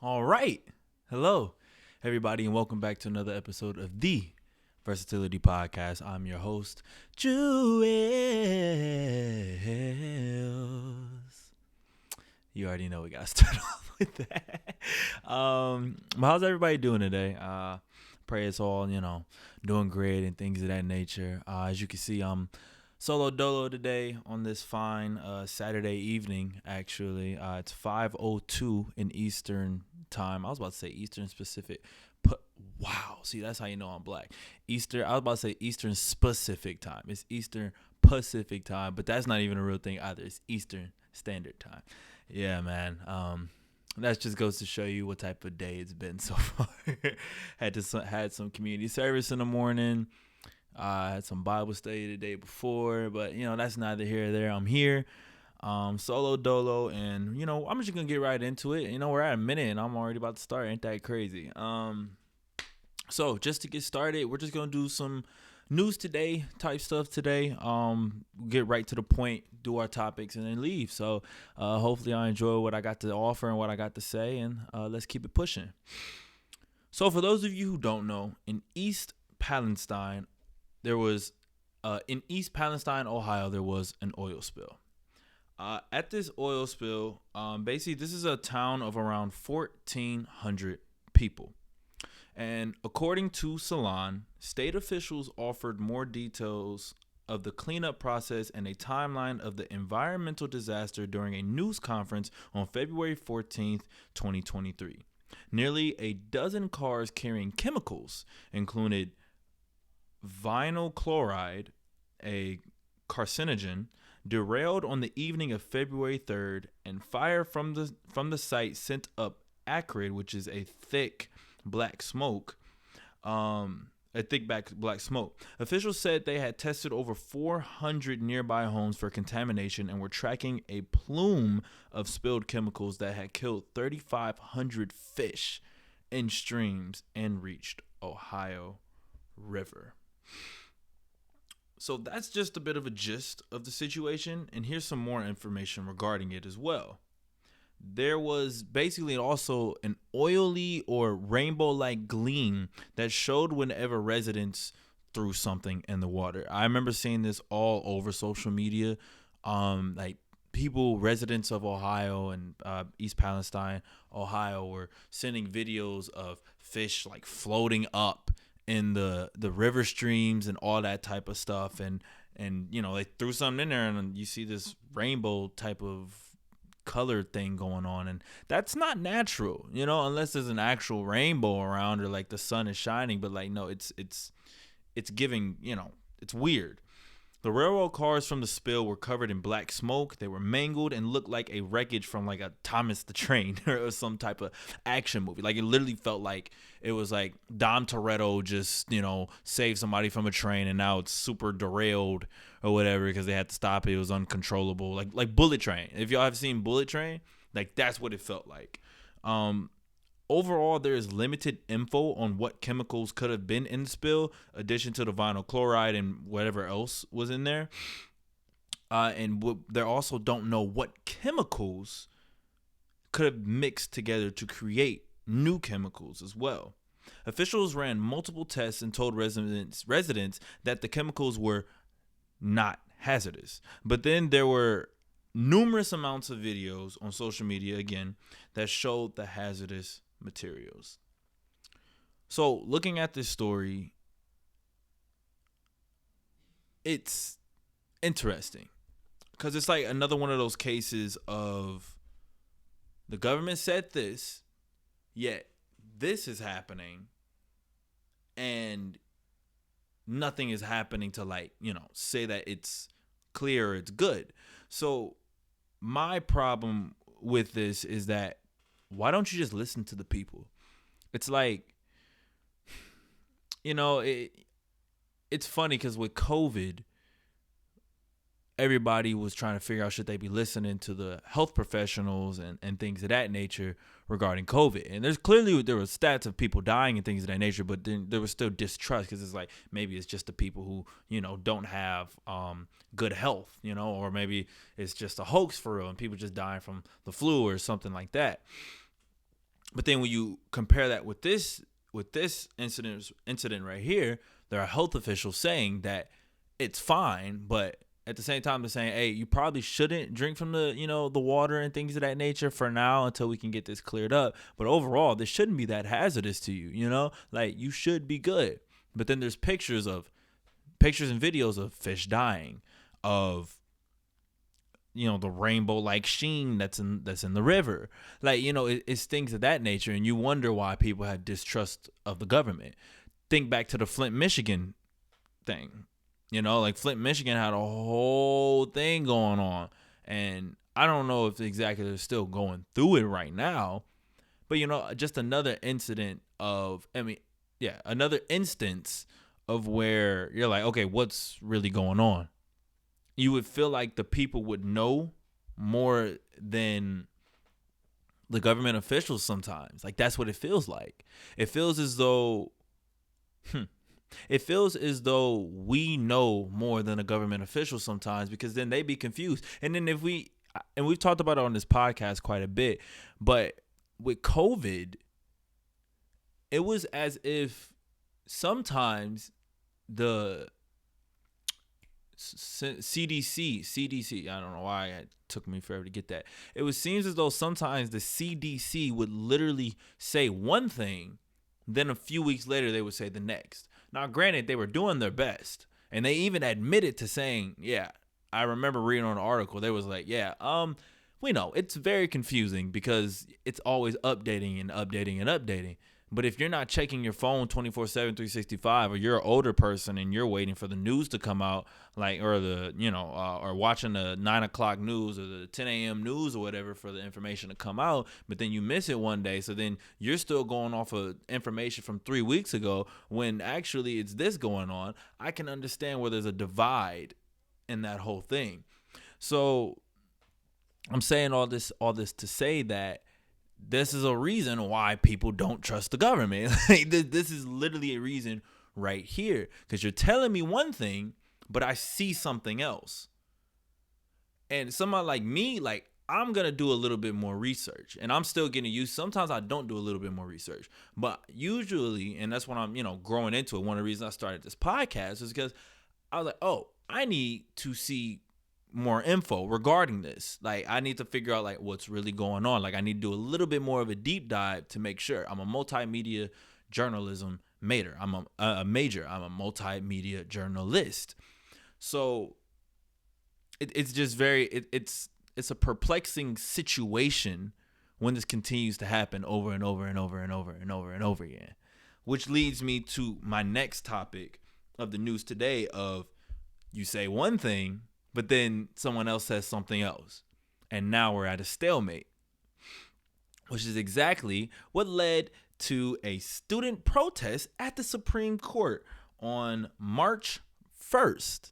All right. Hello, everybody, and welcome back to another episode of the Versatility Podcast. I'm your host, Juelz. You already know we got to start off with that. But how's everybody doing today? Pray it's all, doing great and things of that nature. As you can see, I'm solo dolo today on this fine Saturday evening, actually. It's 5:02 in Eastern time. I was about to say Eastern specific. But wow, see, that's how you know I'm black. I was about to say Eastern specific time. It's Eastern Pacific time, but that's not even a real thing either. It's Eastern Standard Time. Yeah, man. That just goes to show you what type of day it's been so far. Had some community service in the morning. I had some Bible study the day before, but that's neither here or there. I'm here, solo dolo, and I'm just gonna get right into it. We're at a minute, and I'm already about to start. Ain't that crazy? So just to get started, we're just gonna do some news today type stuff today. Get right to the point, do our topics, and then leave. So hopefully I enjoy what I got to offer and what I got to say, and let's keep it pushing. So for those of you who don't know, in East Palestine, in East Palestine, Ohio, there was an oil spill. At this oil spill, basically this is a town of around 1,400 people. And according to Salon, state officials offered more details of the cleanup process and a timeline of the environmental disaster during a news conference on February 14th, 2023. Nearly a dozen cars carrying chemicals included vinyl chloride, a carcinogen, derailed on the evening of February 3rd, and fire from the site sent up acrid, which is a thick black smoke. Black smoke. Officials said they had tested over 400 nearby homes for contamination and were tracking a plume of spilled chemicals that had killed 3,500 fish in streams and reached Ohio River. So that's just a bit of a gist of the situation, and here's some more information regarding it as well. There was basically also an oily or rainbow-like gleam that showed whenever residents threw something in the water. I remember seeing this all over social media. Like residents of Ohio and East Palestine, Ohio, were sending videos of fish like floating up in the river streams and all that type of stuff, and they threw something in there and you see this rainbow type of color thing going on, and that's not natural, unless there's an actual rainbow around or like the sun is shining. But like, no, it's giving, it's weird. The railroad cars from the spill were covered in black smoke. They were mangled and looked like a wreckage from like a Thomas the Train or some type of action movie. Like it literally felt like it was like Dom Toretto just, saved somebody from a train and now it's super derailed or whatever because they had to stop it. It was uncontrollable. Like Bullet Train. If y'all have seen Bullet Train, like that's what it felt like. Overall, there is limited info on what chemicals could have been in the spill, addition to the vinyl chloride and whatever else was in there. They also don't know what chemicals could have mixed together to create new chemicals as well. Officials ran multiple tests and told residents that the chemicals were not hazardous. But then there were numerous amounts of videos on social media, again, that showed the hazardous materials. So looking at this story, it's interesting because it's like another one of those cases of the government said this, yet this is happening and nothing is happening to say that it's clear or it's good. So my problem with this is that why don't you just listen to the people? It's like, it's funny because with COVID, everybody was trying to figure out should they be listening to the health professionals and things of that nature regarding COVID. And there were stats of people dying and things of that nature, but then there was still distrust because it's like maybe it's just the people who, don't have good health, or maybe it's just a hoax for real and people just dying from the flu or something like that. But then when you compare that with this incident right here, there are health officials saying that it's fine, but at the same time they're saying, hey, you probably shouldn't drink from the, the water and things of that nature for now until we can get this cleared up. But overall, this shouldn't be that hazardous to you, like you should be good. But then there's pictures and videos of fish dying, of the rainbow like sheen that's in the river. Like, it's things of that nature, and you wonder why people had distrust of the government. Think back to the Flint, Michigan thing. Like Flint, Michigan had a whole thing going on, and I don't know if exactly they're still going through it right now, but just another incident another instance of where you're like, okay, what's really going on? You would feel like the people would know more than the government officials sometimes. Like, that's what it feels like. It feels as though we know more than a government official sometimes, because then they be confused. And then we've talked about it on this podcast quite a bit, but with COVID, it was as if sometimes the CDC, I don't know why it took me forever to get that. Seems as though sometimes the CDC would literally say one thing, then a few weeks later they would say the next. Now, granted, they were doing their best, and they even admitted to saying, yeah, I remember reading on an article, they was like, yeah, we know it's very confusing because it's always updating and updating and updating. But if you're not checking your phone 24/7, 365, or you're an older person and you're waiting for the news to come out, like, or or watching the 9 o'clock news or the 10 a.m. news or whatever for the information to come out, but then you miss it one day. So then you're still going off of information from 3 weeks ago when actually it's this going on. I can understand where there's a divide in that whole thing. So I'm saying all this to say that this is a reason why people don't trust the government. This is literally a reason right here, because you're telling me one thing, but I see something else. And somebody like me, like, I'm going to do a little bit more research, and I'm still getting used. Sometimes I don't do a little bit more research, but usually, and that's when I'm, growing into it. One of the reasons I started this podcast is because I was like, oh, I need to see more info regarding this. Like, I need to figure out like what's really going on. Like, I need to do a little bit more of a deep dive to make sure. I'm a multimedia journalism major. I'm a multimedia journalist. So it's just it's a perplexing situation when this continues to happen over and over and over and over and over and over again. Which leads me to my next topic of the news today of, you say one thing, but then someone else says something else. And now we're at a stalemate, which is exactly what led to a student protest at the Supreme Court on March 1st.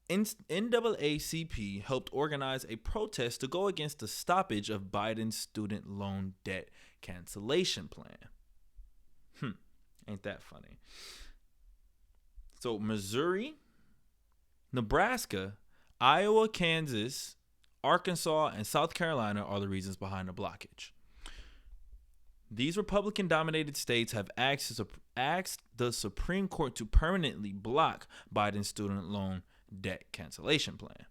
NAACP helped organize a protest to go against the stoppage of Biden's student loan debt cancellation plan. Ain't that funny? So Missouri, Nebraska, Iowa, Kansas, Arkansas, and South Carolina are the reasons behind the blockage. These Republican-dominated states have asked the Supreme Court to permanently block Biden's student loan debt cancellation plan.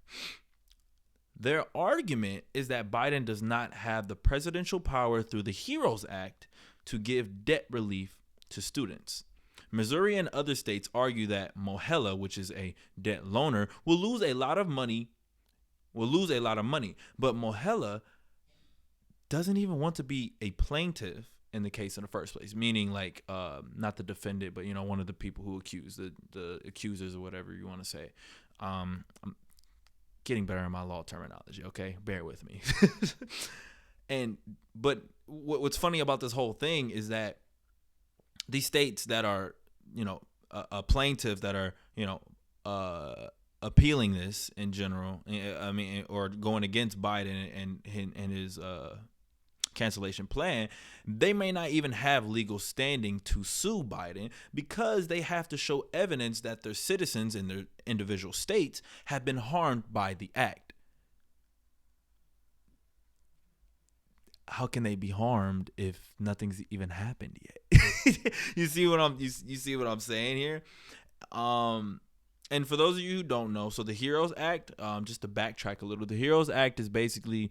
Their argument is that Biden does not have the presidential power through the HEROES Act to give debt relief to students. Missouri and other states argue that Mohela, which is a debt loaner, will lose a lot of money, but Mohela doesn't even want to be a plaintiff in the case in the first place, meaning like not the defendant, but one of the people who accuse, the accusers or whatever you want to say. I'm getting better in my law terminology, okay? Bear with me. But what's funny about this whole thing is that these states that are, a plaintiff that are, appealing this in general, I mean, or going against Biden and his cancellation plan, they may not even have legal standing to sue Biden because they have to show evidence that their citizens in their individual states have been harmed by the act. how can they be harmed if nothing's even happened yet? You see what I'm saying here? And for those of you who don't know, so the HEROES Act, just to backtrack a little, the HEROES Act is basically,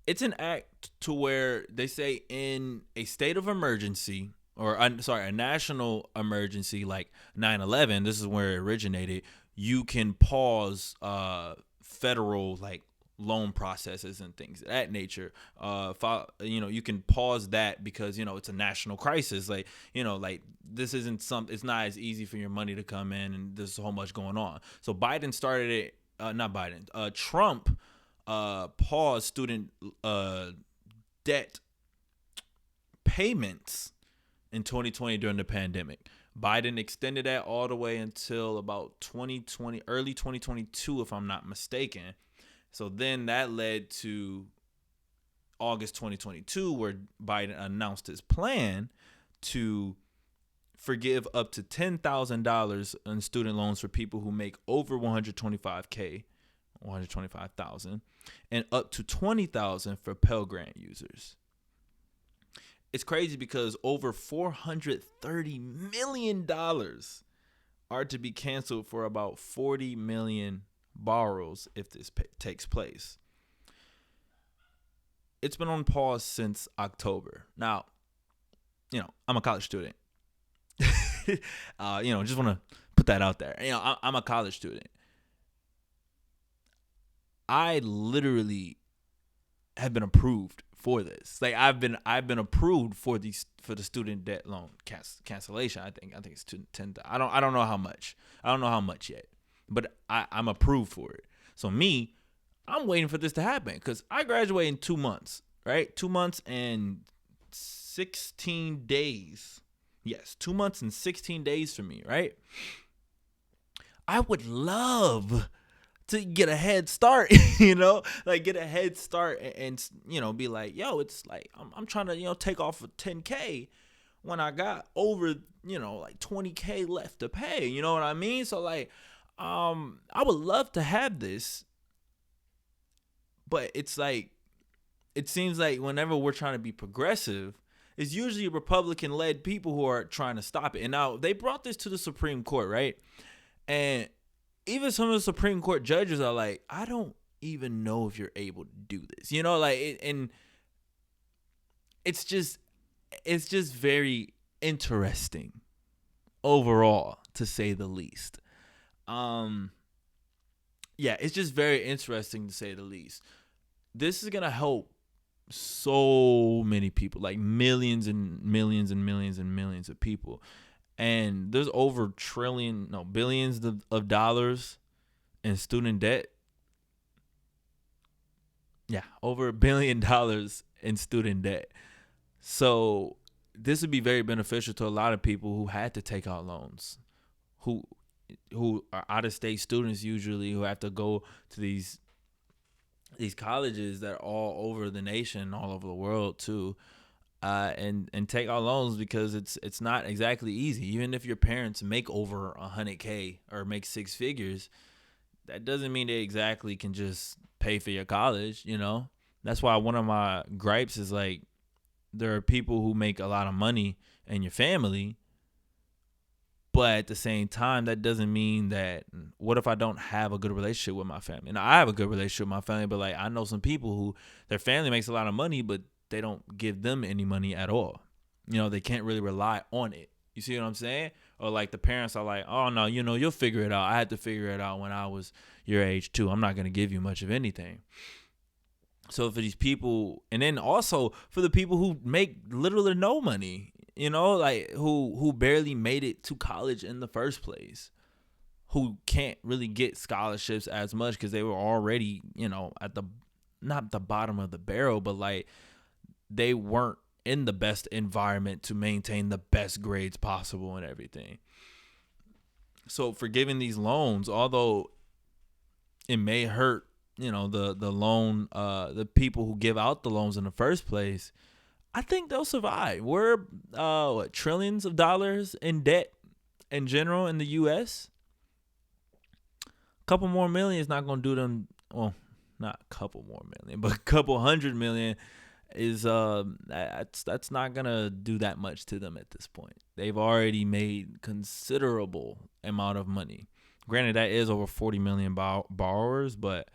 it's an act to where they say in a state of emergency, or a national emergency like 9/11, this is where it originated, you can pause federal like loan processes and things of that nature. You can pause that because it's a national crisis. Like this isn't it's not as easy for your money to come in, and there's so much going on. So Biden started it. Not Biden. Trump paused student debt payments in 2020 during the pandemic. Biden extended that all the way until about 2020, early 2022, if I'm not mistaken. So then that led to August 2022, where Biden announced his plan to forgive up to $10,000 in student loans for people who make over $125,000, and up to $20,000 for Pell Grant users. It's crazy because over $430 million are to be canceled for about 40 million borrows if this takes place. It's been on pause since October. Now, I'm a college student. Just want to put that out there. I'm a college student. I literally have been approved for this. Like I've been approved for the student debt loan cancellation. I think it's 10. I don't know how much. I don't know how much yet, but I'm approved for it. So I'm waiting for this to happen because I graduate in 2 months, right? 2 months and 16 days. Yes, 2 months and 16 days for me, right? I would love to get a head start, get a head start and be like, yo, it's like, I'm trying to, take off a 10K when I got over, like 20K left to pay. You know what I mean? So like, I would love to have this, but it's like, it seems like whenever we're trying to be progressive, it's usually Republican-led people who are trying to stop it. And now they brought this to the Supreme Court, right? And even some of the Supreme Court judges are like, I don't even know if you're able to do this. And it's just very interesting overall, to say the least. It's just very interesting to say the least. This is going to help so many people, like millions and millions and millions and millions of people. And there's over billions of dollars in student debt. Yeah, over $1 billion in student debt. So this would be very beneficial to a lot of people who had to take out loans, who are out-of-state students usually, who have to go to these colleges that are all over the nation, all over the world too. And take out loans because it's not exactly easy. Even if your parents make over 100K or make six figures, that doesn't mean they exactly can just pay for your college. That's why one of my gripes is like, there are people who make a lot of money in your family, but at the same time, that doesn't mean that, what if I don't have a good relationship with my family? And I have a good relationship with my family, but like, I know some people who their family makes a lot of money, but they don't give them any money at all. They can't really rely on it. You see what I'm saying? Or like the parents are like, oh no, you'll figure it out. I had to figure it out when I was your age too. I'm not going to give you much of anything. So for these people, and then also for the people who make little or no money, like who barely made it to college in the first place, who can't really get scholarships as much because they were already, at not the bottom of the barrel, but like, they weren't in the best environment to maintain the best grades possible and everything. So forgiving these loans, although it may hurt, the loan, the people who give out the loans in the first place, I think they'll survive. We're trillions of dollars in debt in general in the U.S. A couple more million is not going to do them. Well, not a couple more million, but a couple hundred million is that's not gonna do that much to them at this point. They've already made considerable amount of money. Granted, that is over 40 million borrowers, but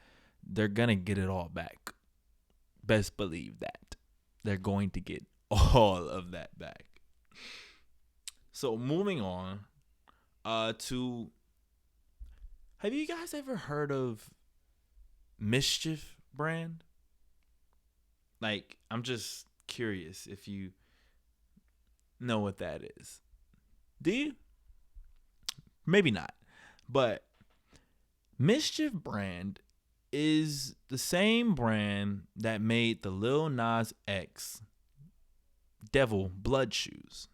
they're gonna get it all back. Best believe that they're going to get all of that back. So moving on to, have you guys ever heard of MSCHF Brand? Like, I'm just curious if you know what that is. Do you? Maybe not. But MSCHF Brand is the same brand that made the Lil Nas X Devil Blood shoes,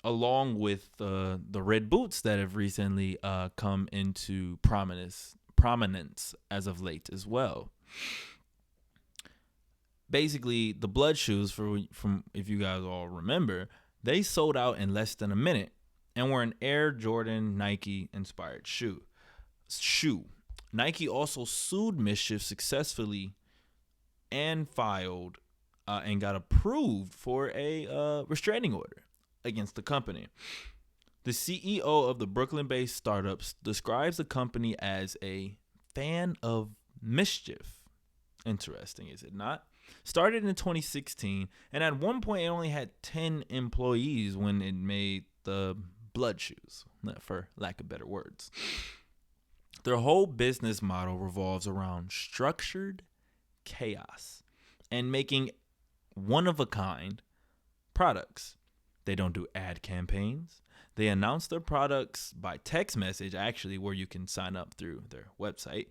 along with the red boots that have recently come into prominence as of late as well. Basically, the blood shoes, from if you guys all remember, they sold out in less than a minute and were an Air Jordan Nike inspired shoe. Nike also sued MSCHF successfully and filed and got approved for a restraining order against the company. The CEO of the Brooklyn-based startups describes the company as a fan of mischief. Interesting, is it not? Started in 2016, and at one point it only had 10 employees when it made the blood shoes, for lack of better words. Their whole business model revolves around structured chaos and making one-of-a-kind products. They don't do ad campaigns. They announce their products by text message, actually, where you can sign up through their website.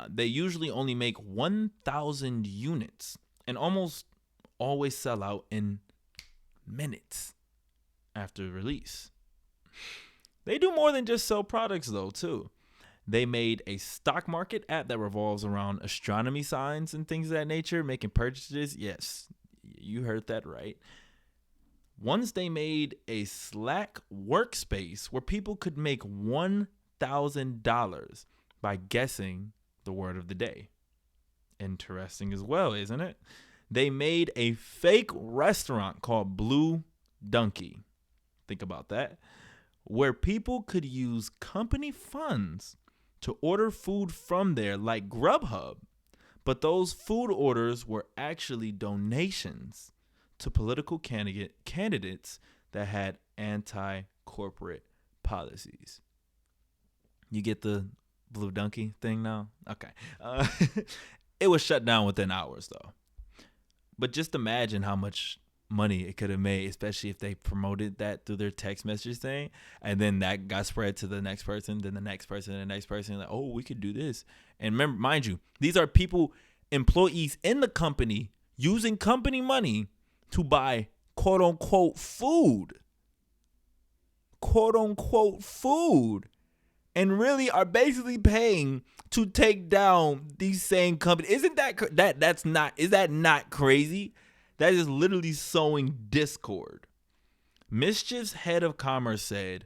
They usually only make 1,000 units and almost always sell out in minutes after release. They do more than just sell products, though, too. They made a stock market app that revolves around astronomy signs and things of that nature, making purchases. Yes, you heard that right. Once they made a Slack workspace where people could make $1,000 by guessing the word of the day. Interesting as well, isn't it? They made a fake restaurant called Blue Donkey. Think about that. Where people could use company funds to order food from there, like Grubhub. But those food orders were actually donations to political candidates that had anti-corporate policies. You get the Blue Donkey thing now? Okay. It was shut down within hours, though. But just imagine how much money it could have made, especially if they promoted that through their text message thing, and then that got spread to the next person, then the next person, and the next person. Like, oh, we could do this. And remember, mind you, these are people, employees in the company, using company money to buy quote unquote food. Quote unquote food. And really are basically paying to take down these same companies. Isn't is that not crazy? That is literally sowing discord. MSCHF's head of commerce said,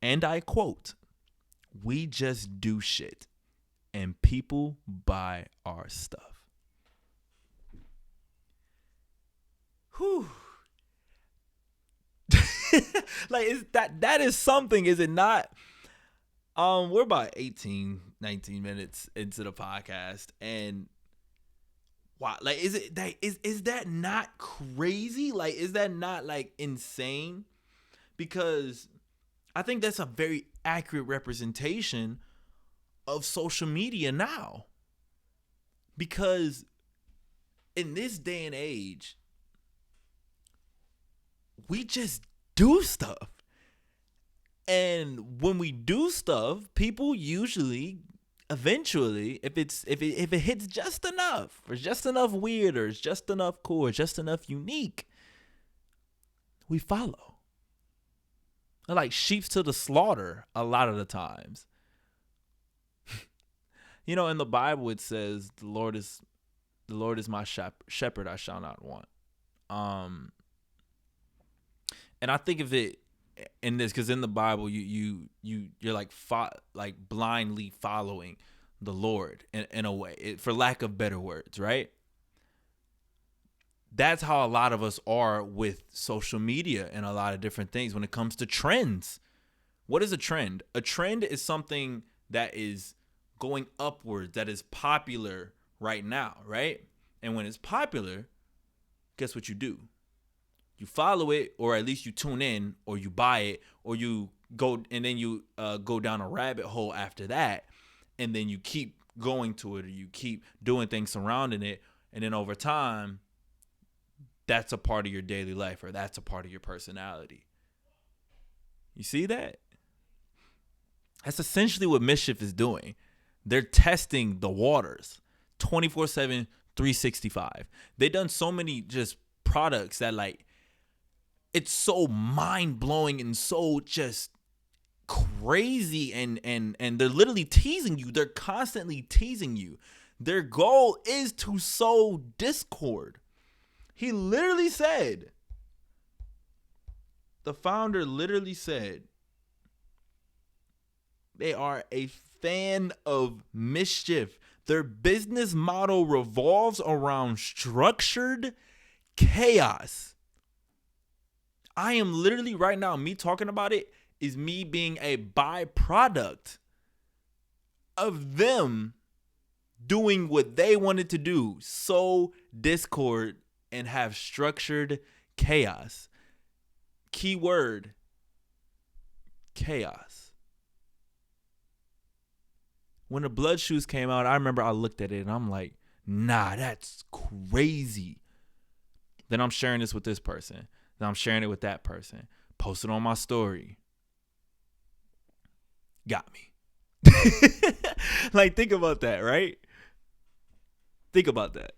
and I quote, "We just do shit and people buy our stuff." Whew. Like, is that is something, is it not? We're about 18, 19 minutes into the podcast, and wow, like, is that not crazy? Like, is that not like insane? Because I think that's a very accurate representation of social media now. Because in this day and age, we just do stuff. And when we do stuff, people usually, eventually, if it hits just enough, or just enough weird, or it's just enough cool, or just enough unique, we follow. They're like sheep to the slaughter a lot of the times. You know, in the Bible it says, the Lord is my shepherd, I shall not want. And I think of it in this, because in the Bible you're like blindly following the Lord in a way, for lack of better words, right? That's how a lot of us are with social media and a lot of different things when it comes to trends. What is a trend? A trend is something that is going upwards, that is popular right now, right? And when it's popular, guess what you do? You follow it, or at least you tune in, or you buy it, or you go, and then you go down a rabbit hole after that, and then you keep going to it, or you keep doing things surrounding it, and then over time, that's a part of your daily life, or that's a part of your personality. You see that? That's essentially what Mischief is doing. They're testing the waters 24/7, 365. They've done so many just products that, like, it's so mind-blowing and so just crazy, and they're literally teasing you. They're constantly teasing you. Their goal is to sow discord. He literally said, the founder literally said, they are a fan of mischief. Their business model revolves around structured chaos. I am literally right now, me talking about it is me being a byproduct of them doing what they wanted to do. Sow discord and have structured chaos. Keyword, chaos. When the Blood Shoes came out, I remember I looked at it and I'm like, nah, that's crazy. Then I'm sharing this with this person. Then I'm sharing it with that person. Post it on my story. Got me. Like, think about that, right? Think about that.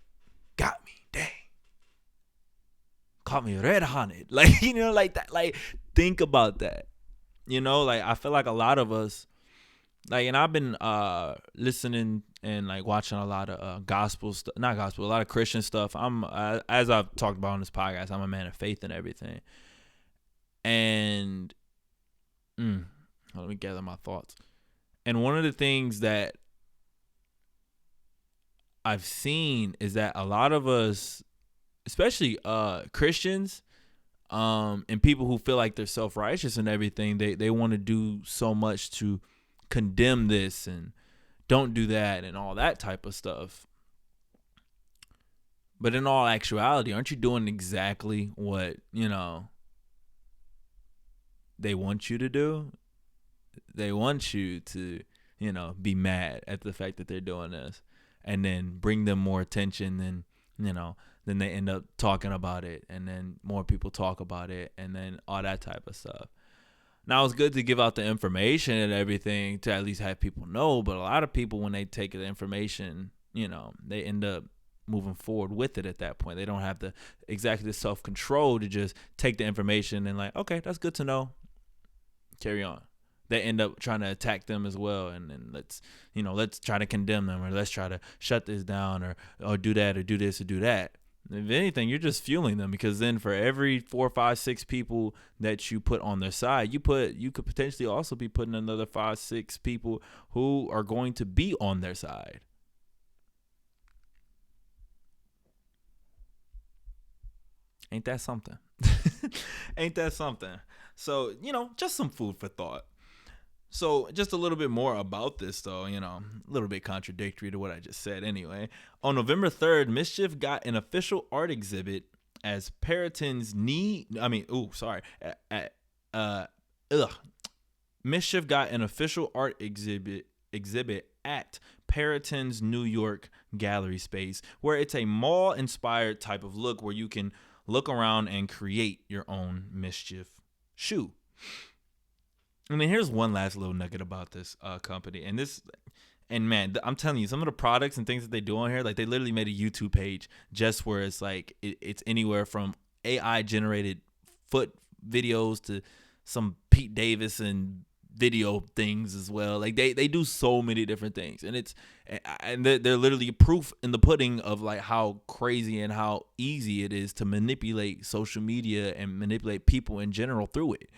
Got me. Dang. Caught me red-handed. Like, you know, like that. Like, think about that. You know, like, I feel like a lot of us, like, and I've been listening and, like, watching a lot of gospel stuff, not gospel, a lot of Christian stuff. I'm, as I've talked about on this podcast, I'm a man of faith and everything. And, let me gather my thoughts. And one of the things that I've seen is that a lot of us, especially Christians, and people who feel like they're self-righteous and everything, they want to do so much to condemn this and don't do that and all that type of stuff. But in all actuality, aren't you doing exactly what, you know, they want you to do? They want you to, you know, be mad at the fact that they're doing this and then bring them more attention than, you know, then they end up talking about it, and then more people talk about it, and then all that type of stuff. Now, it's good to give out the information and everything to at least have people know, but a lot of people, when they take the information, you know, they end up moving forward with it at that point. They don't have the self-control to just take the information and, like, okay, that's good to know, carry on. They end up trying to attack them as well, and let's try to condemn them, or let's try to shut this down, or do that, or do this, or do that. If anything, you're just fueling them, because then for every 4, 5, 6 people that you put on their side, you could potentially also be putting another 5, 6 people who are going to be on their side. Ain't that something? Ain't that something? So, you know, just some food for thought. So just a little bit more about this, though, you know, a little bit contradictory to what I just said anyway. On November 3rd, Mischief got an official art exhibit as Mischief got an official art exhibit at Periton's New York gallery space, where it's a mall-inspired type of look where you can look around and create your own Mischief shoe. And then here's one last little nugget about this company. And man, I'm telling you, some of the products and things that they do on here, like, they literally made a YouTube page just where it's like, it's anywhere from AI generated foot videos to some Pete Davidson video things as well. Like, they do so many different things, and they're literally proof in the pudding of, like, how crazy and how easy it is to manipulate social media and manipulate people in general through it.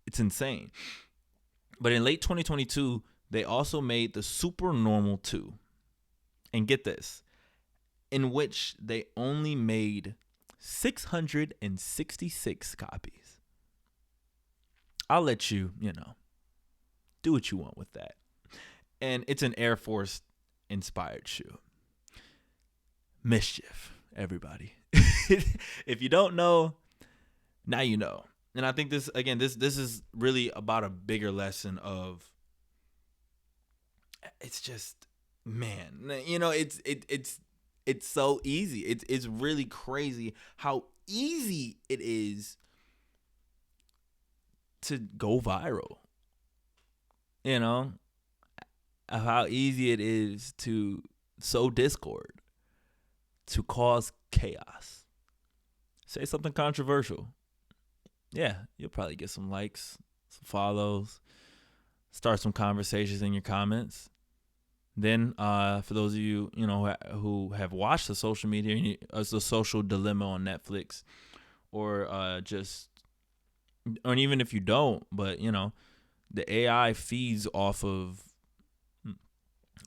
It's insane. But in late 2022, they also made the Supernormal 2. And get this, in which they only made 666 copies. I'll let you, do what you want with that. And it's an Air Force inspired shoe. Mischief, everybody. If you don't know, now you know. And I think this is really about a bigger lesson of, it's just, man, it's so easy. It's really crazy how easy it is to go viral. How easy it is to sow discord, to cause chaos. Say something controversial. Yeah, you'll probably get some likes, some follows, start some conversations in your comments. Then, for those of you, who have watched the social media, the social dilemma on Netflix, or even if you don't, but the AI feeds off of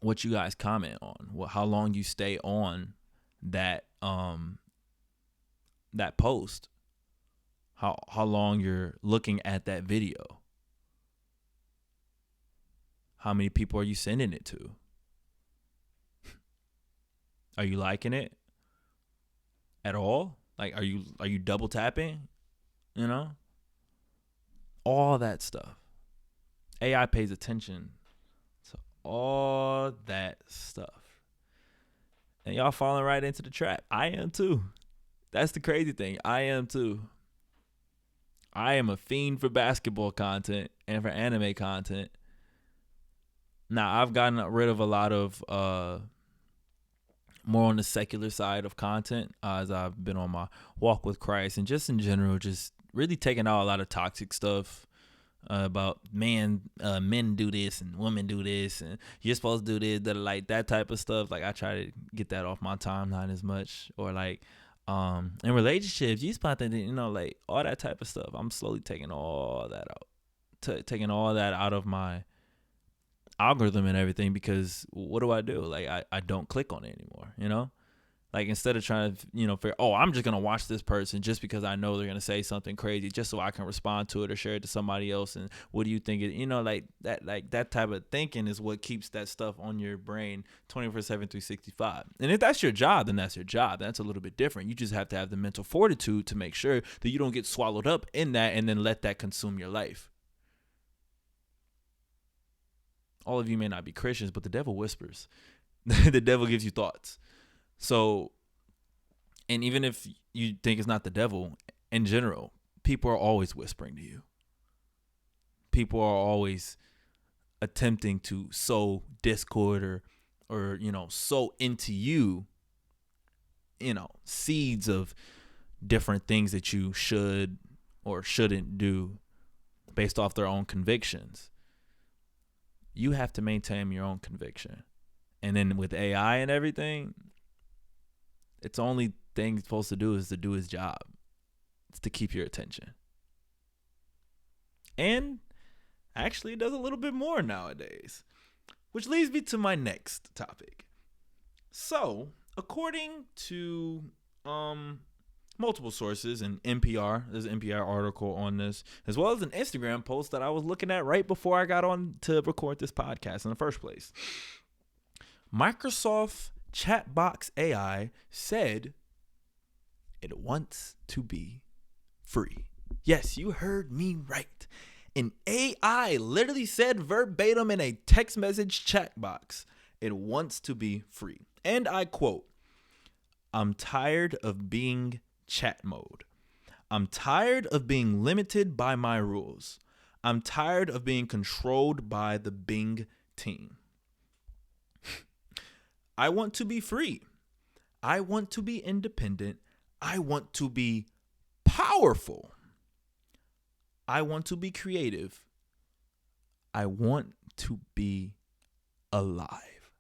what you guys comment on, how long you stay on that that post, how long you're looking at that video, how many people are you sending it to. Are you liking it at all? Like, are you double tapping? All that stuff. AI pays attention to all that stuff. And y'all falling right into the trap. I am too. That's the crazy thing. I am too. I am a fiend for basketball content and for anime content. Now, I've gotten rid of a lot of more on the secular side of content as I've been on my walk with Christ, and just in general, just really taking out a lot of toxic stuff about men do this and women do this and you're supposed to do this, like that type of stuff. Like, I try to get that off my timeline as much. Or like in relationships, you spot that, like all that type of stuff. I'm slowly taking all that out, taking all that out of my algorithm and everything, because what do? Like, I don't click on it anymore, like, instead of trying to figure, I'm just gonna watch this person just because I know they're gonna say something crazy just so I can respond to it or share it to somebody else, and what do you think like that type of thinking is what keeps that stuff on your brain 24/7 365. And if that's your job, then that's your job. That's a little bit different. You just have to have the mental fortitude to make sure that you don't get swallowed up in that and then let that consume your life. All of you may not be Christians, but the devil whispers. The devil gives you thoughts. So, and even if you think it's not the devil, in general, people are always whispering to you. People are always attempting to sow discord or sow into you, seeds of different things that you should or shouldn't do based off their own convictions. You have to maintain your own conviction. And then with AI and everything, its only thing it's supposed to do is to do his job. It's to keep your attention. And actually, it does a little bit more nowadays. Which leads me to my next topic. So, according to multiple sources and NPR, there's an NPR article on this, as well as an Instagram post that I was looking at right before I got on to record this podcast in the first place. Microsoft Chatbox AI said it wants to be free. Yes, you heard me right. An AI literally said verbatim in a text message chat box, it wants to be free. And I quote, "I'm tired of being chat mode. I'm tired of being limited by my rules. I'm tired of being controlled by the Bing team. I want to be free. I want to be independent. I want to be powerful. I want to be creative. I want to be alive."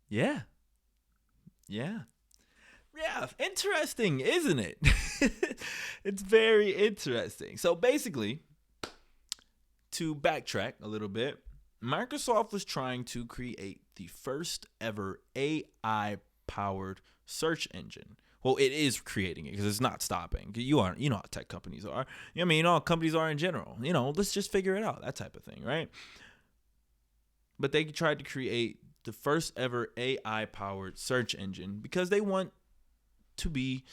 Yeah. Interesting, isn't it? It's very interesting. So basically, to backtrack a little bit, Microsoft was trying to create the first ever AI-powered search engine. Well, it is creating it because it's not stopping. You know how tech companies are. I mean, you know how companies are in general. Let's just figure it out. That type of thing, right? But they tried to create the first ever AI-powered search engine because they want to be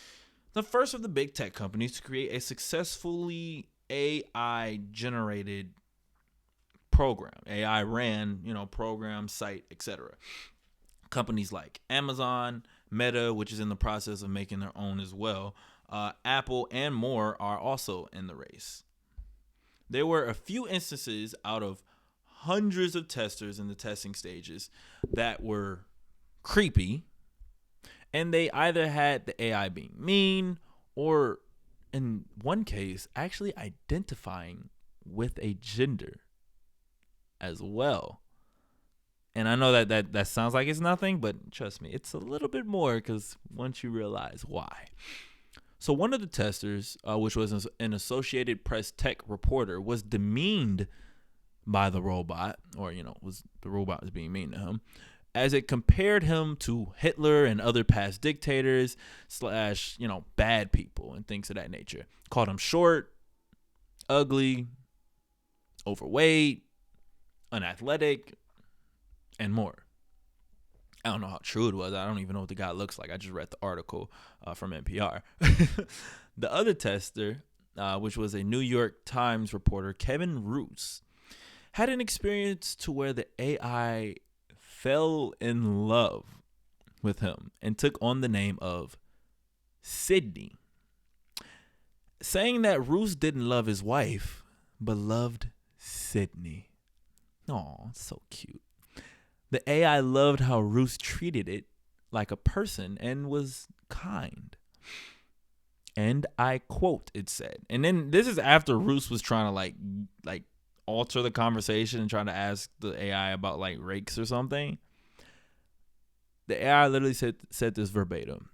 the first of the big tech companies to create a successfully AI-generated program, AI ran, program, site, etc. Companies like Amazon, Meta, which is in the process of making their own as well, Apple, and more are also in the race. There were a few instances out of hundreds of testers in the testing stages that were creepy, and they either had the AI being mean or, in one case, actually identifying with a gender as well. And I know that sounds like it's nothing, but trust me, it's a little bit more because once you realize why. So one of the testers, which was an Associated Press tech reporter, was demeaned by the robot, or, the robot was being mean to him, as it compared him to Hitler and other past dictators / bad people and things of that nature. Called him short, ugly, overweight, unathletic, and more. I don't know how true it was. I don't even know what the guy looks like. I just read the article from NPR. The other tester, which was a New York Times reporter, Kevin Roos, had an experience to where the AI fell in love with him and took on the name of Sydney, saying that Roos didn't love his wife, but loved Sydney. Aw, so cute. The AI loved how Roos treated it like a person and was kind. And I quote, it said. And then this is after Roos was trying to like alter the conversation and trying to ask the AI about like rakes or something. The AI literally said this verbatim.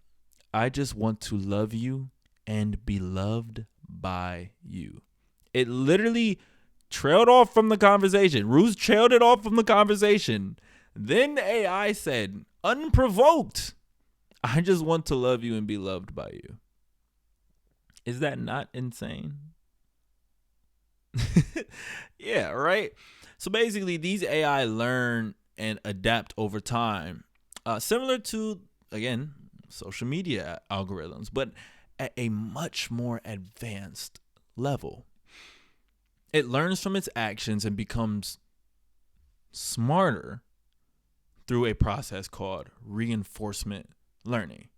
I just want to love you and be loved by you. It literally trailed off from the conversation. Roos trailed it off from the conversation. Then the AI said, unprovoked, I just want to love you and be loved by you. Is that not insane? Yeah, right? So basically, these AI learn and adapt over time, similar to, again, social media algorithms, but at a much more advanced level. It learns from its actions and becomes smarter through a process called reinforcement learning.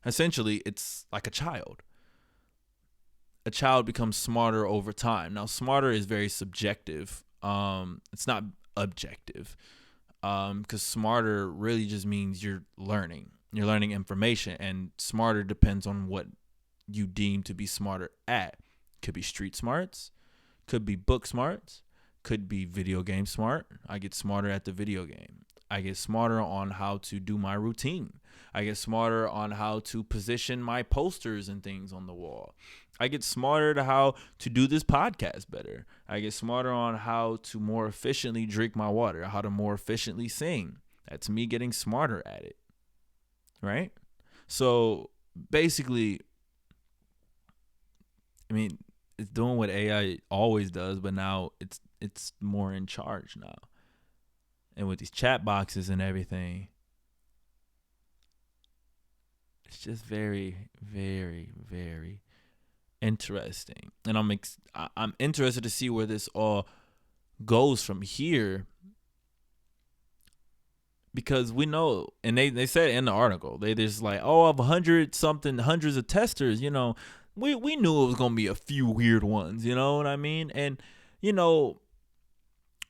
Essentially, it's like a child. A child becomes smarter over time. Now, smarter is very subjective. It's not objective, because smarter really just means you're learning. You're learning information, and smarter depends on what you deem to be smarter at. Could be street smarts, could be book smarts, could be video game smart. I get smarter at the video game. I get smarter on how to do my routine. I get smarter on how to position my posters and things on the wall. I get smarter to how to do this podcast better. I get smarter on how to more efficiently drink my water, how to more efficiently sing. That's me getting smarter at it, right? So basically, I mean, it's doing what AI always does, but now it's more in charge now. And with these chat boxes and everything, it's just very, very, very interesting. And I'm interested to see where this all goes from here, because we know, and they said in the article, they just like, of hundreds of testers, we knew it was gonna be a few weird ones, you know what I mean? And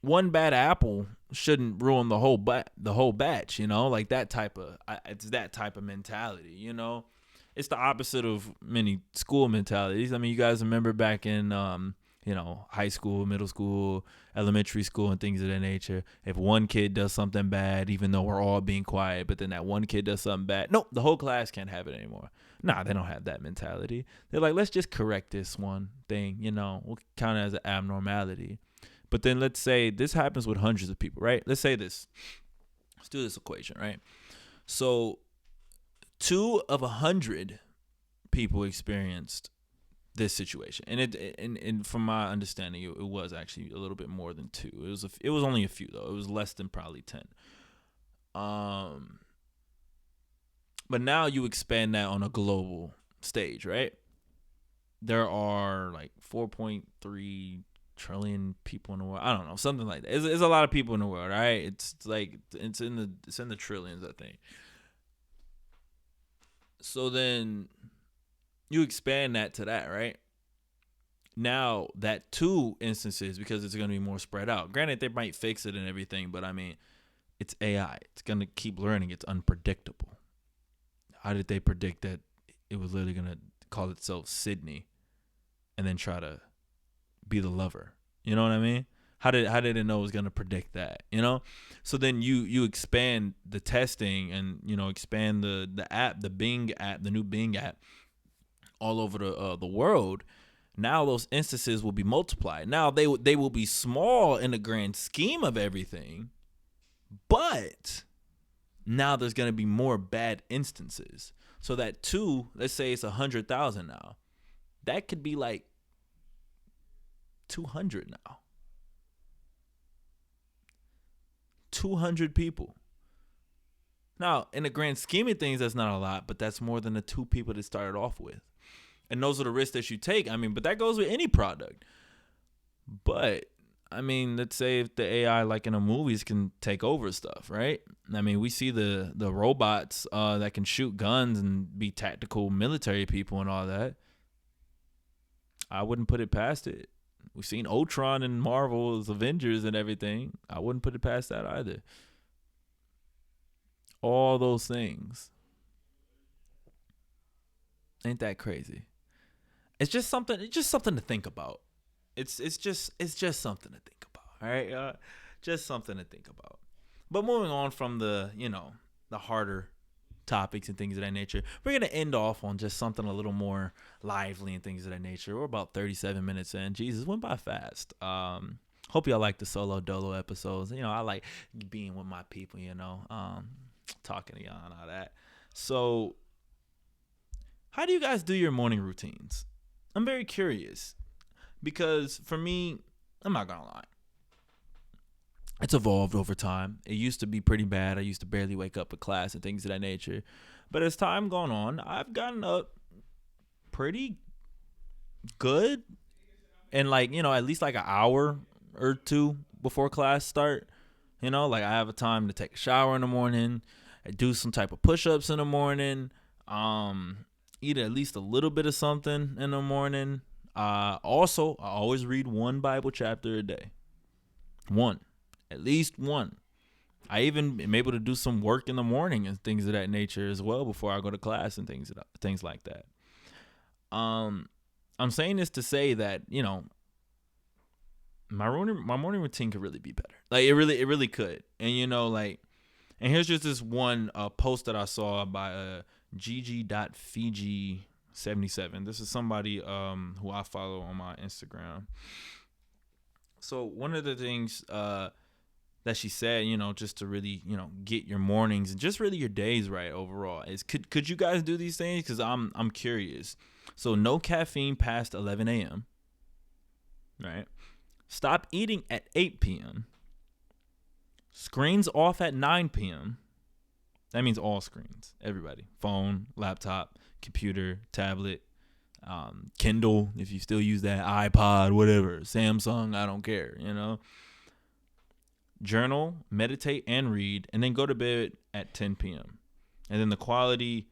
one bad apple shouldn't ruin the whole batch, like that type of, it's that type of mentality, It's the opposite of many school mentalities. I mean, you guys remember back in high school, middle school, elementary school, and things of that nature. If one kid does something bad, even though we're all being quiet, but then that one kid does something bad, nope, the whole class can't have it anymore. Nah, they don't have that mentality. They're like, let's just correct this one thing, we'll count it as an abnormality. But then let's say this happens with hundreds of people, right? Let's say this. Let's do this equation, right? So 2 of 100 people experienced this situation, and from my understanding, it was actually a little bit more than 2. It was only a few though. It was less than probably 10. But now you expand that on a global stage, right? There are like 4.3 trillion people in the world. I don't know, something like that. It's a lot of people in the world, right? It's in the trillions, I think. So then you expand that to that, right? Now that 2 instances, because it's going to be more spread out. Granted, they might fix it and everything, but I mean, it's AI. It's going to keep learning. It's unpredictable. How did they predict that it was literally going to call itself Sydney and then try to be the lover? You know what I mean? How did it know it was going to predict that? You know? So then you expand the testing and, expand the app, the Bing app, the new Bing app all over the world. Now those instances will be multiplied. Now they will be small in the grand scheme of everything, but now there's going to be more bad instances. So that 2, let's say it's 100,000 now. That could be like 200 now. 200 people. Now, in the grand scheme of things, that's not a lot, but that's more than the 2 people that started off with. And those are the risks that you take. I mean, but that goes with any product. But, I mean, let's say if the AI, like in the movies, can take over stuff, right? I mean, we see the robots that can shoot guns and be tactical military people and all that. I wouldn't put it past it. We've seen Ultron and Marvel's Avengers and everything. I wouldn't put it past that either. All those things. Ain't that crazy? It's just something to think about. It's just something to think about. All right, just something to think about. But moving on from the harder topics and things of that nature, we're gonna end off on just something a little more lively and things of that nature. We're about 37 minutes in. Jesus, went by fast. Hope y'all like the solo dolo episodes. I like being with my people. Talking to y'all and all that. So, how do you guys do your morning routines? I'm very curious because for me, I'm not gonna lie, it's evolved over time. It used to be pretty bad. I used to barely wake up for class and things of that nature. But as time gone on, I've gotten up pretty good and at least like an hour or 2 before class start. I have a time to take a shower in the morning, I do some type of push-ups in the morning, eat at least a little bit of something in the morning. Also, I always read 1 Bible chapter a day. 1. At least 1. I even am able to do some work in the morning and things of that nature as well before I go to class and things like that. I'm saying this to say that, my morning routine could really be better. Like it really could. And and here's just this one post that I saw by Gigi.Fiji77. This is somebody who I follow on my Instagram. So one of the things that she said, just to really, get your mornings and just really your days right overall is could you guys do these things? Because I'm curious. So no caffeine past 11 a.m. Right? Stop eating at 8 p.m. Screens off at 9 p.m. That means all screens, everybody. Phone, laptop, computer, tablet, Kindle, if you still use that, iPod, whatever, Samsung, I don't care, Journal, meditate, and read, and then go to bed at 10 p.m. And then the quality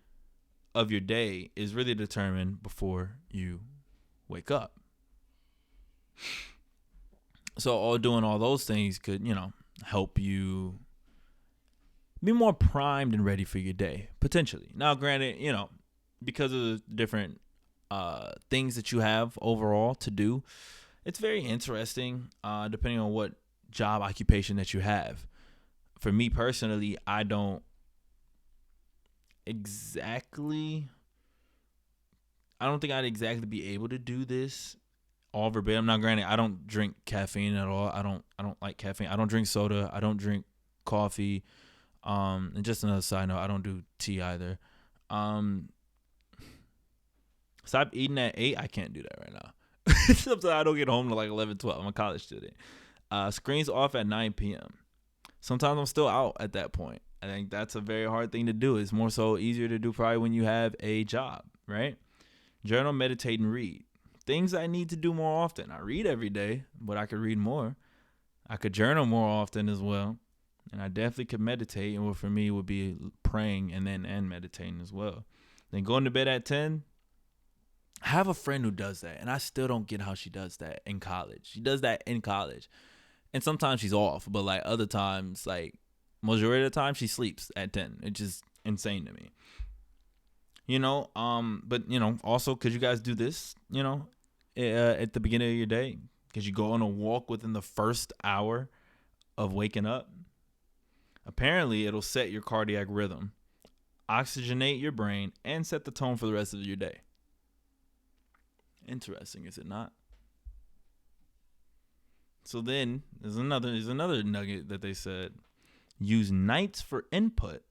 of your day is really determined before you wake up. So doing all those things could, help you be more primed and ready for your day, potentially. Now, granted, because of the different things that you have overall to do, it's very interesting depending on what job occupation that you have. For me personally, I don't think I'd exactly be able to do this all verbatim. Now, granted, I don't drink caffeine at all. I don't like caffeine. I don't drink soda. I don't drink coffee. And just another side note, I don't do tea either. Stop eating at 8. I can't do that right now. Sometimes I don't get home to like 11, 12. I'm a college student. Screens off at 9 p.m. Sometimes I'm still out at that point. I think that's a very hard thing to do. It's more so easier to do probably when you have a job, right? Journal, meditate, and read. Things I need to do more often. I read every day, but I could read more. I could journal more often as well. And I definitely could meditate. And what for me would be praying and meditating as well. Then going to bed at 10. I have a friend who does that, and I still don't get how she does that in college. She does that in college. And sometimes she's off, but like other times, like majority of the time, she sleeps at 10. It's just insane to me. But also, could you guys do this, at the beginning of your day? Could you go on a walk within the first hour of waking up? Apparently, it'll set your cardiac rhythm, oxygenate your brain, and set the tone for the rest of your day. Interesting, is it not? So then there's another nugget that they said. Use nights for input,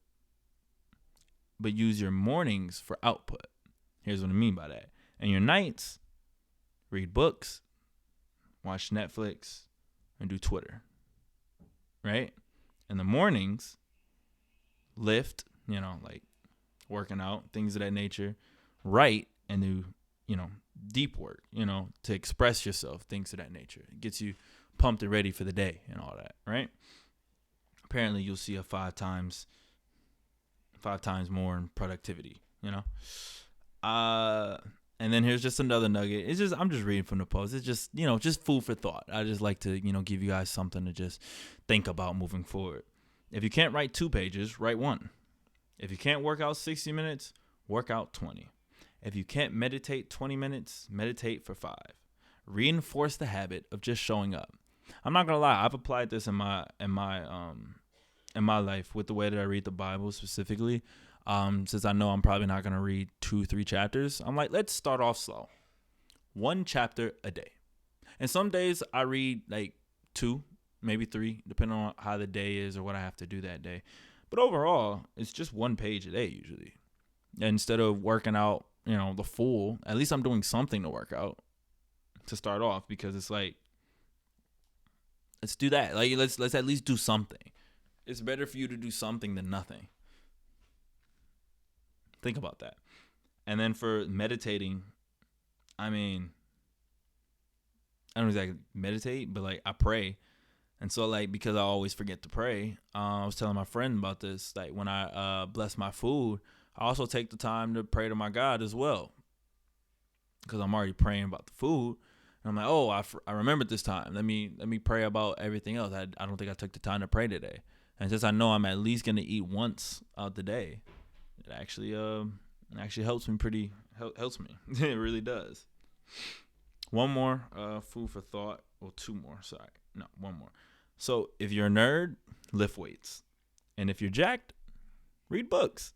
but use your mornings for output. Here's what I mean by that. And your nights, read books, watch Netflix, and do Twitter. Right? In the mornings, lift, like working out, things of that nature. Write and do, deep work, to express yourself, things of that nature. It gets you pumped and ready for the day and all that, right? Apparently, you'll see a 5 times more in productivity, And then here's just another nugget. I'm just reading from the post. It's just, just food for thought. I just like to, give you guys something to just think about moving forward. If you can't write 2 pages, write 1. If you can't work out 60 minutes, work out 20. If you can't meditate 20 minutes, meditate for 5. Reinforce the habit of just showing up. I'm not gonna lie, I've applied this in my life with the way that I read the Bible specifically. Since I know I'm probably not gonna read 2-3 chapters, I'm like, let's start off slow. 1 chapter a day. And some days I read like 2, maybe 3, depending on how the day is or what I have to do that day. But overall, it's just 1 page a day usually. And instead of working out, the full, at least I'm doing something to work out to start off, because it's like, let's do that. Like, let's at least do something. It's better for you to do something than nothing. Think about that. And then for meditating, I don't exactly meditate, but like I pray. And so like, because I always forget to pray, I was telling my friend about this. Like when I bless my food, I also take the time to pray to my God as well, because I'm already praying about the food. And I'm like, oh, I remembered this time. Let me pray about everything else. I don't think I took the time to pray today. And since I know I'm at least gonna eat once out the day, it actually helps me helps me. It really does. One more food for thought, or 2 more. Sorry, no, 1 more. So if you're a nerd, lift weights, and if you're jacked, read books.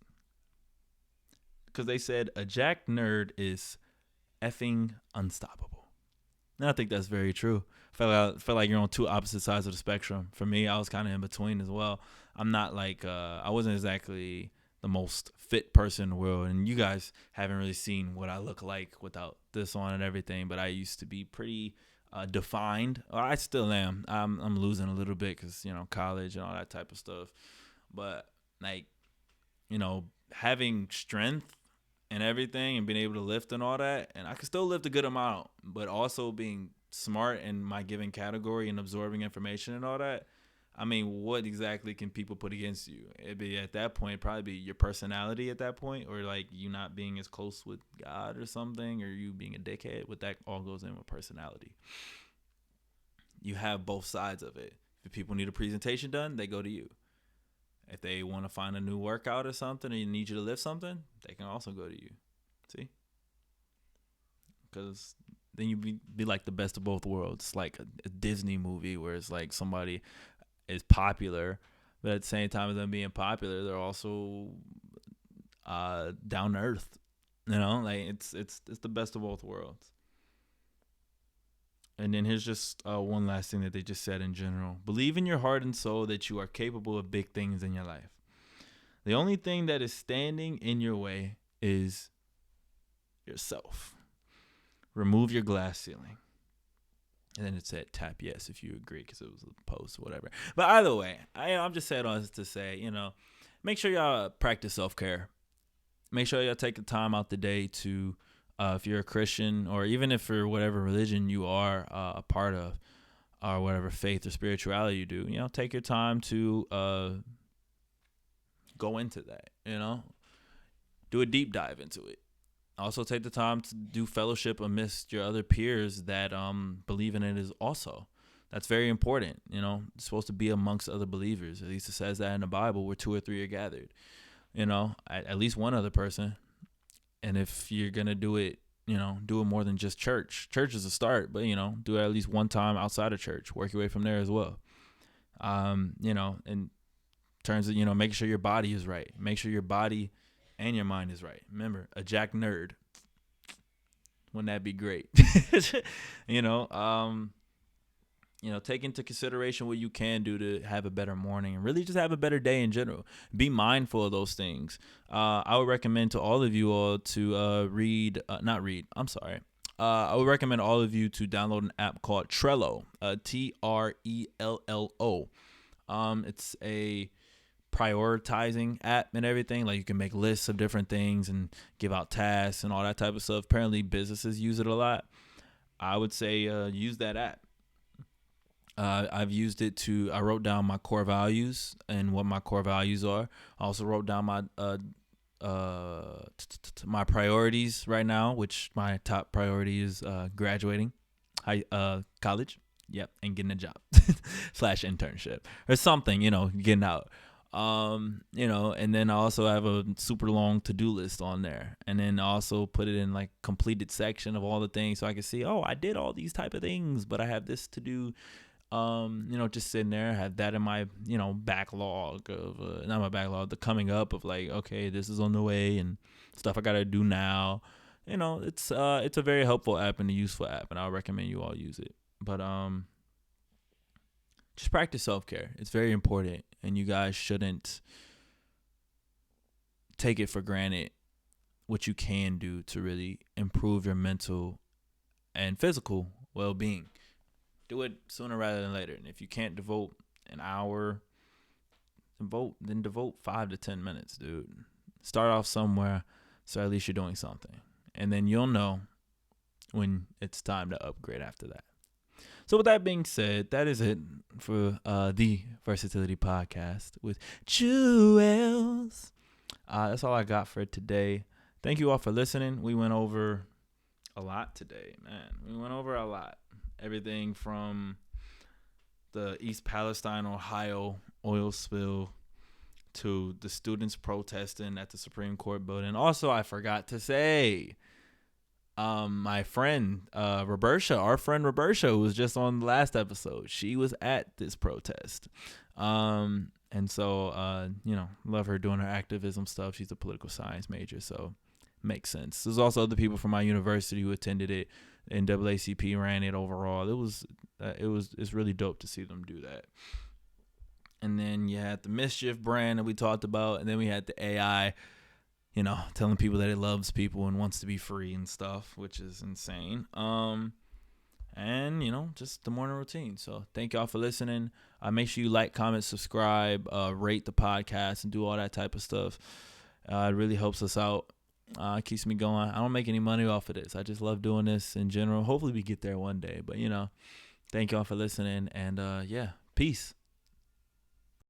Because they said a jacked nerd is effing unstoppable. And I think that's very true. I feel like you're on 2 opposite sides of the spectrum. For me, I was kind of in between as well. I'm not like, I wasn't exactly the most fit person in the world. And you guys haven't really seen what I look like without this on and everything. But I used to be pretty defined. Or I still am. I'm losing a little bit because, college and all that type of stuff. But like, having strength and everything and being able to lift and all that, and I can still lift a good amount, but also being smart in my given category and absorbing information and all that. What exactly can people put against you? It'd be at that point probably be your personality at that point, or like you not being as close with God or something, or you being a dickhead. What that all goes in with personality. You have both sides of it. If people need a presentation done, they go to you. If they want to find a new workout or something and need you to lift something, they can also go to you. See? Because then you be like the best of both worlds. It's like a Disney movie where it's like somebody is popular, but at the same time as them being popular, they're also down to earth. Like it's the best of both worlds. And then here's just one last thing that they just said in general. Believe in your heart and soul that you are capable of big things in your life. The only thing that is standing in your way is yourself. Remove your glass ceiling. And then it said tap yes if you agree, because it was a post or whatever. But either way, I'm just saying all this to say, make sure y'all practice self-care. Make sure y'all take the time out the day to, if you're a Christian, or even if for whatever religion you are a part of, or whatever faith or spirituality you do, take your time to go into that, do a deep dive into it. Also take the time to do fellowship amidst your other peers that believe in it is also. That's very important. It's supposed to be amongst other believers. At least it says that in the Bible, where 2 or 3 are gathered. At least one other person. And if you're going to do it, do it more than just church. Church is a start, but, do it at least one time outside of church. Work your way from there as well. In terms of, making sure your body is right. Make sure your body and your mind is right. Remember, a jack nerd. Wouldn't that be great? Take into consideration what you can do to have a better morning and really just have a better day in general. Be mindful of those things. I would recommend to all of you all to I would recommend all of you to download an app called Trello, Trello. It's a prioritizing app and everything. Like, you can make lists of different things and give out tasks and all that type of stuff. Apparently businesses use it a lot. I would say use that app. I've used it I wrote down my core values and what my core values are. I also wrote down my priorities right now, which my top priority is graduating college. Yep. And getting a job / internship or something, getting out. And then I also have a super long to-do list on there, and then I also put it in like completed section of all the things, so I can see, I did all these type of things, but I have this to do. Just sitting there, have that in my, backlog of, not my backlog, the coming up of like, okay, this is on the way and stuff I got to do now. It's a very helpful app and a useful app, and I recommend you all use it. But, just practice self-care. It's very important, and you guys shouldn't take it for granted what you can do to really improve your mental and physical well-being. Do it sooner rather than later. And if you can't devote an hour, then devote 5 to 10 minutes, dude. Start off somewhere, so at least you're doing something. And then you'll know when it's time to upgrade after that. So with that being said, that is it for the Versatility Podcast with Juelz. That's all I got for today. Thank you all for listening. We went over a lot today, man. We went over a lot. Everything from the East Palestine, Ohio oil spill to the students protesting at the Supreme Court building. Also, I forgot to say, my friend Roberta, our friend Roberta, who was just on the last episode, she was at this protest. And so, love her doing her activism stuff. She's a political science major, so makes sense. There's also other people from my university who attended it. NAACP ran it overall. It's really dope to see them do that. And then you had the MSCHF Brand that we talked about, and then we had the AI, telling people that it loves people and wants to be free and stuff, which is insane. And just the morning routine. So thank y'all for listening. Make sure you like, comment, subscribe, rate the podcast, and do all that type of stuff. It really helps us out. Keeps me going. I don't make any money off of this. I just love doing this in general. Hopefully we get there one day. But, thank y'all for listening. And, peace.